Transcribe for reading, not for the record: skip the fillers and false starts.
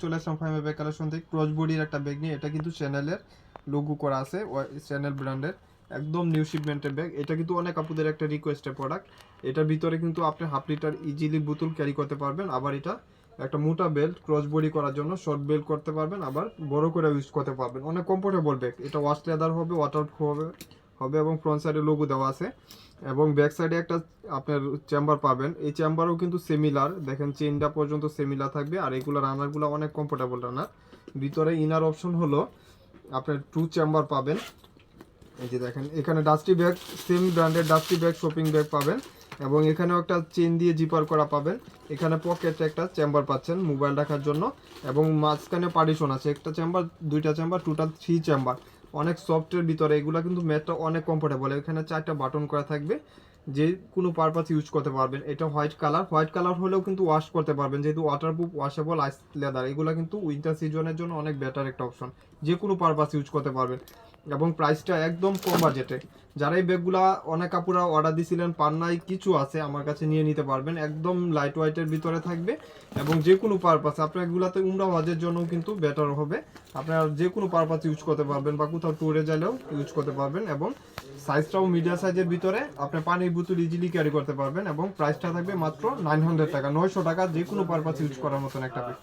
চলে আসলাম Faima bag collection থেকে cross বডির একটা ব্যাগ নিয়ে। এটা কিন্তু চ্যানেলের লোগো করা আছে, চ্যানেল ব্র্যান্ডের একদম নিউ শিপমেন্টের ব্যাগ। এটা কিন্তু অনেক আপুদের একটা রিকোয়েস্টের প্রোডাক্ট। এটার ভিতরে কিন্তু আপনি হাফ লিটার ইজিলি বোতল ক্যারি করতে পারবেন। আবার এটা একটা মোটা বেল্ট ক্রস বডি করার জন্য শর্ট বেল্ট করতে পারবেন, আবার বড় করে ইউজ করতে পারবেন। অনেক কমফোর্টেবল ব্যাগ। এটা ওয়াশ লেদার হবে, ওয়াটারপ্রুফ হবে এবং ফ্রন্ট সাইডে লোগো দেওয়া আছে এবং ব্যাক সাইডে একটা আপনার চেম্বার পাবেন। এই চেম্বারও কিন্তু সিমিলার, দেখেন চেইনটা পর্যন্ত সিমিলার থাকবে। আর এগুলো রানারগুলো অনেক কমফোর্টেবল রানার। ভিতরে ইনার অপশন হলো আপনার 2 চেম্বার পাবেন। এই যে দেখেন এখানে ডাস্টি ব্যাগ, সেম ব্র্যান্ডের ডাস্টি ব্যাগ শপিং ব্যাগ পাবেন এবং এখানেও একটা চেন দিয়ে জিপার করা পাবেন। এখানে পকেটে একটা চেম্বার পাচ্ছেন মোবাইল রাখার জন্য এবং মাঝখানে পার্টিশন আছে, একটা চেম্বার, দুইটা চেম্বার, টোটাল 3 চেম্বার। অনেক সফটের ভিতরে, এগুলো কিন্তু ম্যাটটা অনেক কমফোর্টেবল। এখানে 4টা বাটন করা থাকবে, যে কোনো পারপাস ইউজ করতে পারবেন। এটা হোয়াইট কালার হলেও কিন্তু ওয়াশ করতে পারবেন, যেহেতু ওয়াটারপ্রুফ ওয়াশেবল আইস লেদার। এগুলো কিন্তু উইন্টার সিজনের জন্য অনেক বেটার একটা অপশন, যে কোনো পারপাস ইউজ করতে পারবেন এবং প্রাইসটা একদম কম বাজেটে। যারা এই ব্যাগগুলা অনেক কাপড়া অর্ডার দিছিলেন পান নাই, কিছু আছে আমার কাছে নিয়ে নিতে পারবেন। একদম লাইট ওয়েটের ভিতরে থাকবে এবং যে কোনো পারপাস আপনার এগুলাতে উমরা ওয়াজের জন্য কিন্তু বেটার হবে। আপনার যে কোনো পারপাস ইউজ করতে পারবেন বা কোথাও ট্যুরে গেলেও ইউজ করতে পারবেন এবং সাইজটাও মিডিয়াম সাইজের ভিতরে আপনি পানির বোতল ইজিলি ক্যারি করতে পারবেন এবং প্রাইসটা থাকবে মাত্র 900 টাকা, 900 টাকা, যে কোনো পারপাস ইউজ করার মতন একটা ব্যাগ।